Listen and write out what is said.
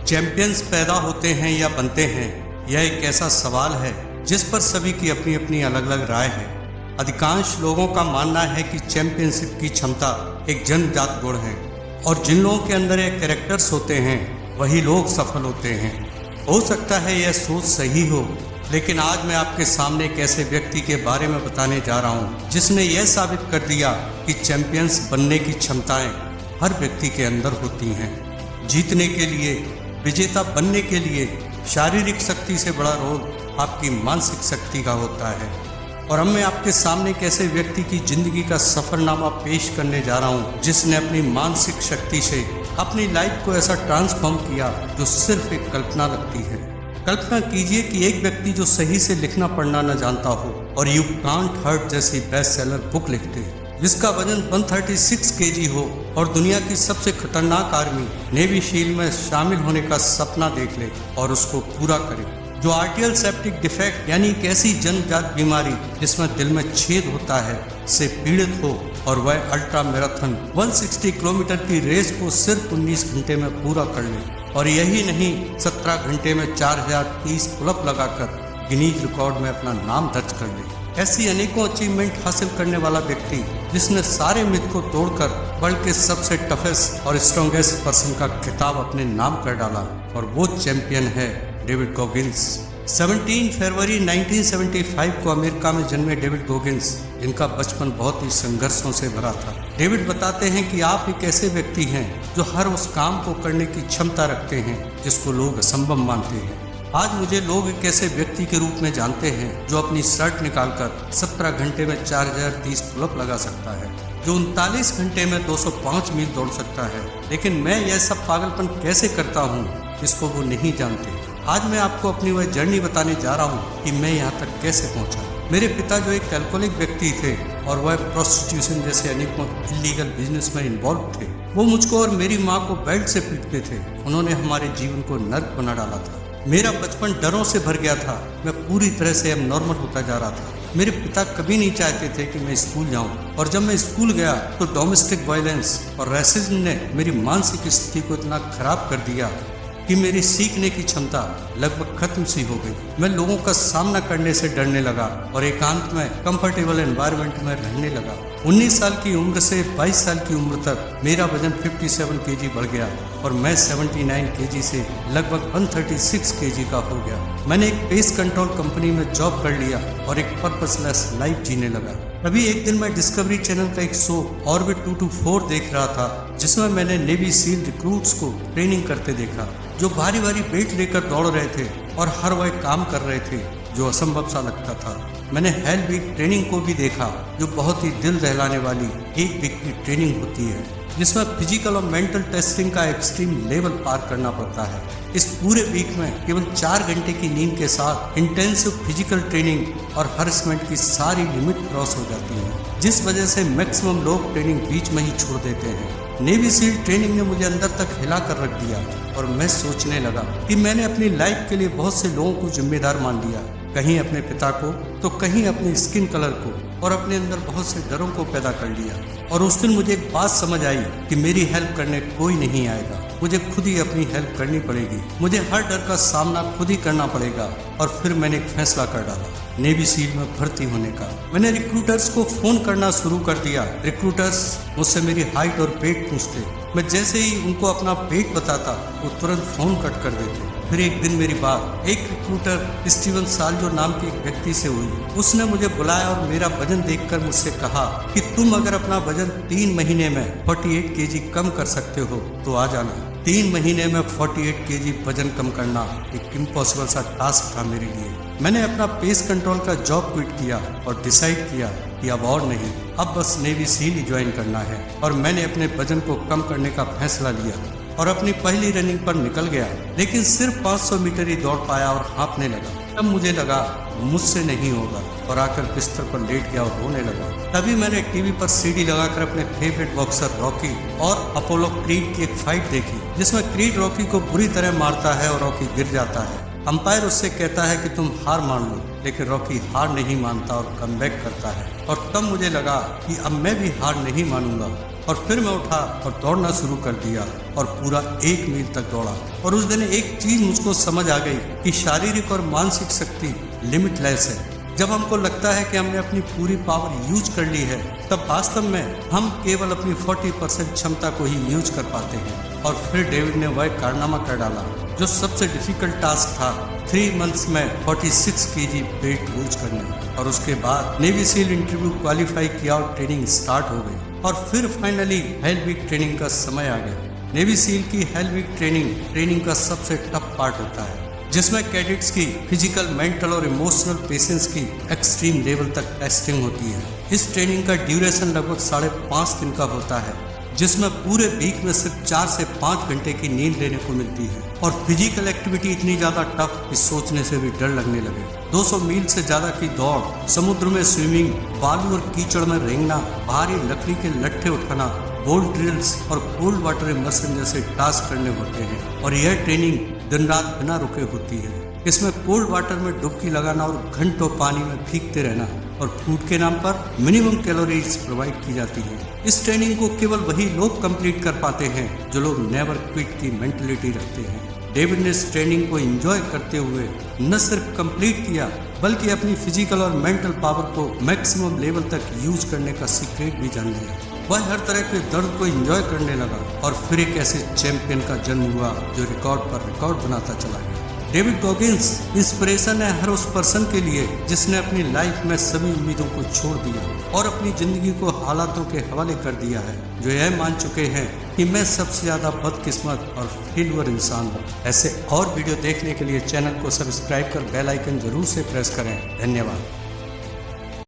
Champions पैदा होते हैं या बनते हैं, यह एक ऐसा सवाल है जिस पर सभी की अपनी अपनी अलग अलग राय है। अधिकांश लोगों का मानना है कि चैंपियनशिप की क्षमता एक जन्मजात गुण है और जिन लोगों के अंदर ये कैरेक्टर्स होते हैं वही लोग सफल होते हैं। हो सकता है यह सोच सही हो, लेकिन आज मैं आपके सामने एक ऐसे व्यक्ति के बारे में बताने जा रहा हूँ जिसने यह साबित कर दिया कि चैंपियंस बनने की क्षमताएं हर व्यक्ति के अंदर होती हैं। जीतने के लिए, विजेता बनने के लिए शारीरिक शक्ति से बड़ा रोल आपकी मानसिक शक्ति का होता है। और अब मैं आपके सामने एक ऐसे व्यक्ति की जिंदगी का सफरनामा पेश करने जा रहा हूँ जिसने अपनी मानसिक शक्ति से अपनी लाइफ को ऐसा ट्रांसफॉर्म किया जो सिर्फ एक कल्पना लगती है। कल्पना कीजिए कि एक व्यक्ति जो सही से लिखना पढ़ना न जानता हो और यू कांट हर्ट जैसी बेस्ट सेलर बुक लिखते, जिसका वजन 136 केजी हो और दुनिया की सबसे खतरनाक आर्मी नेवी शील में शामिल होने का सपना देख ले और उसको पूरा करे, जो आर्टियल सेप्टिक डिफेक्ट यानी एक ऐसी जन्मजात बीमारी जिसमें दिल में छेद होता है से पीड़ित हो और वह अल्ट्रा मैराथन 160 किलोमीटर की रेस को सिर्फ 19 घंटे में पूरा कर ले, और यही नहीं 17 घंटे में 4030 पुलअप लगाकर गिनीज रिकॉर्ड में अपना नाम दर्ज कर ले। ऐसी अनेकों अचीवमेंट हासिल करने वाला व्यक्ति जिसने सारे मिथ को तोड़कर वर्ल्ड के सबसे टफेस्ट और स्ट्रॉन्गेस्ट पर्सन का खिताब अपने नाम कर डाला, और वो चैंपियन है डेविड गॉगिंस। 17 फरवरी 1975 को अमेरिका में जन्मे डेविड गॉगिंस, जिनका बचपन बहुत ही संघर्षों से भरा था। डेविड बताते हैं कि आप एक ऐसे व्यक्ति हैं जो हर उस काम को करने की क्षमता रखते हैं जिसको लोग असंभव मानते हैं। आज मुझे लोग एक ऐसे व्यक्ति के रूप में जानते हैं जो अपनी शर्ट निकालकर 17 घंटे में 4030 पुलअप लगा सकता है, जो 39 घंटे में 205 मील दौड़ सकता है। लेकिन मैं यह सब पागलपन कैसे करता हूँ इसको वो नहीं जानते। आज मैं आपको अपनी वह जर्नी बताने जा रहा हूँ कि मैं यहाँ तक कैसे पहुँचा। मेरे पिता जो एक अल्कोहलिक व्यक्ति थे और वह प्रोस्टिट्यूशन जैसे अनेकों इलीगल बिजनेस में इन्वॉल्व थे, वो मुझको और मेरी माँ को बेल्ट से पीटते थे। उन्होंने हमारे जीवन को नर्क बना डाला था। मेरा बचपन डरों से भर गया था। मैं पूरी तरह से अब नॉर्मल होता जा रहा था। मेरे पिता कभी नहीं चाहते थे कि मैं स्कूल जाऊं, और जब मैं स्कूल गया तो डोमेस्टिक वायलेंस और रेसिज्म ने मेरी मानसिक स्थिति को इतना खराब कर दिया कि मेरी सीखने की क्षमता लगभग खत्म सी हो गई। मैं लोगों का सामना करने से डरने लगा और एकांत में कंफर्टेबल एनवायरनमेंट में रहने लगा। 19 साल की उम्र से 22 साल की उम्र तक मेरा वजन 57 केजी बढ़ गया और मैं 79 केजी से लगभग 136 केजी का हो गया। मैंने एक पेस कंट्रोल कंपनी में जॉब कर लिया और एक पर्पसलेस लाइफ जीने लगा। अभी एक दिन मैं डिस्कवरी चैनल का एक शो ऑर्बिट 224 देख रहा था, जिसमें मैंने नेवी सील रिक्रूट्स को ट्रेनिंग करते देखा, जो भारी भारी वेट लेकर दौड़ रहे थे और हर वह काम कर रहे थे जो असंभव सा लगता था। मैंने हेल वीक ट्रेनिंग को भी देखा, जो बहुत ही दिल दहलाने वाली एक वीक की ट्रेनिंग होती है, जिसमें फिजिकल और मेंटल टेस्टिंग का एक्सट्रीम लेवल पार करना पड़ता है। इस पूरे वीक में केवल 4 घंटे की नींद के साथ इंटेंसिव फिजिकल ट्रेनिंग और हरसमेंट की सारी लिमिट क्रॉस हो जाती है, जिस वजह से मैक्सिमम लोग ट्रेनिंग बीच में ही छोड़ देते हैं। नेवी सील ट्रेनिंग ने मुझे अंदर तक हिला कर रख दिया और मैं सोचने लगा कि मैंने अपनी लाइफ के लिए बहुत से लोगों को जिम्मेदार मान लिया, कहीं अपने पिता को तो कहीं अपने स्किन कलर को, और अपने अंदर बहुत से डरों को पैदा कर लिया। और उस दिन मुझे एक बात समझ आई कि मेरी हेल्प करने कोई नहीं आएगा, मुझे खुद ही अपनी हेल्प करनी पड़ेगी। मुझे हर डर का सामना खुद ही करना पड़ेगा। और फिर मैंने एक फैसला कर डाला, नेवी सील में भर्ती होने का। मैंने रिक्रूटर्स को फोन करना शुरू कर दिया। रिक्रूटर्स मुझसे मेरी हाइट और वेट पूछते। मैं जैसे ही उनको अपना वेट बताता वो तुरंत फोन कट कर देते। फिर एक दिन मेरी बात एक रिक्रूटर स्टीवन साल्जो नाम के एक व्यक्ति से हुई। उसने मुझे बुलाया और मेरा वजन देखकर मुझसे कहा कि तुम अगर अपना वजन 3 महीने में 48 केजी कम कर सकते हो तो आ जाना। 3 महीने में 48 केजी वजन कम करना एक इम्पॉसिबल सा टास्क था मेरे लिए। मैंने अपना पेस कंट्रोल का जॉब क्विट किया और डिसाइड किया कि अब और नहीं, अब बस नेवी सील ही ज्वाइन करना है। और मैंने अपने वजन को कम करने का फैसला लिया और अपनी पहली रनिंग पर निकल गया, लेकिन सिर्फ 500 मीटर ही दौड़ पाया और हाँफने लगा। तब मुझे लगा मुझसे नहीं होगा और आकर बिस्तर पर लेट गया और रोने लगा। तभी मैंने टीवी पर सीडी लगाकर अपने फेवरेट बॉक्सर रॉकी और अपोलो क्रीड की एक फाइट देखी, जिसमें क्रीड रॉकी को बुरी तरह मारता है और रॉकी गिर जाता है अंपायर उससे कहता है कि तुम हार मान लो, लेकिन रॉकी हार नहीं मानता और कमबैक करता है। और तब मुझे लगा कि अब मैं भी हार नहीं मानूंगा, और फिर मैं उठा और दौड़ना शुरू कर दिया और पूरा 1 मील तक दौड़ा। और उस दिन एक चीज मुझको समझ आ गई कि शारीरिक और मानसिक शक्ति लिमिटलेस है। जब हमको लगता है कि हमने अपनी पूरी पावर यूज कर ली है, तब वास्तव में हम केवल अपनी 40% क्षमता को ही यूज कर पाते हैं। और फिर डेविड ने वह कारनामा कर डाला जो सबसे डिफिकल्ट टास्क था, 3 मंथ्स में 46 kg वेट लूज करना। और उसके बाद नेवी सील इंटरव्यू क्वालिफाई किया और ट्रेनिंग स्टार्ट हो गई। और फिर फाइनली हेल वीक ट्रेनिंग का समय आ गया। नेवी सील की हेल वीक ट्रेनिंग का सबसे टफ पार्ट होता है, जिसमें कैडेट्स की फिजिकल, मेंटल और इमोशनल पेशेंस की एक्सट्रीम लेवल तक टेस्टिंग होती है। इस ट्रेनिंग का ड्यूरेशन लगभग 5.5 दिन का होता है, जिसमें पूरे वीक में सिर्फ 4 से 5 घंटे की नींद लेने को मिलती है। और फिजिकल एक्टिविटी इतनी ज्यादा टफ कि सोचने से भी डर लगने लगे। 200 मील से ज्यादा की दौड़, समुद्र में स्विमिंग, बालू और कीचड़ में रेंगना, भारी लकड़ी के लट्ठे उठाना, बोल्ट ड्रिल्स और कोल्ड वाटर इमर्शन जैसे टास्क करने होते हैं। और यह ट्रेनिंग दिन रात बिना रुके होती है। इसमें कोल्ड वाटर में डुबकी लगाना और घंटों पानी में भीगते रहना, और फूड के नाम पर मिनिमम कैलोरीज प्रोवाइड की जाती है। इस ट्रेनिंग को केवल वही लोग कंप्लीट कर पाते हैं जो लोग नेवर क्विट की मेंटलिटी रखते हैं। डेविड ने इस ट्रेनिंग को एंजॉय करते हुए न सिर्फ कंप्लीट किया, बल्कि अपनी फिजिकल और मेंटल पावर को मैक्सिमम लेवल तक यूज करने का सीक्रेट भी जान लिया। वह हर तरह के दर्द को एंजॉय करने लगा, और फिर एक ऐसे चैंपियन का जन्म हुआ जो रिकॉर्ड पर रिकॉर्ड बनाता चला गया। डेविड गॉगिंस इंस्पिरेशन है हर उस पर्सन के लिए जिसने अपनी लाइफ में सभी उम्मीदों को छोड़ दिया और अपनी जिंदगी को हालातों के हवाले कर दिया है, जो यह मान चुके हैं कि मैं सबसे ज्यादा बदकिस्मत और फेलियर इंसान हूँ। ऐसे और वीडियो देखने के लिए चैनल को सब्सक्राइब कर बेल आइकन जरूर से प्रेस करें। धन्यवाद।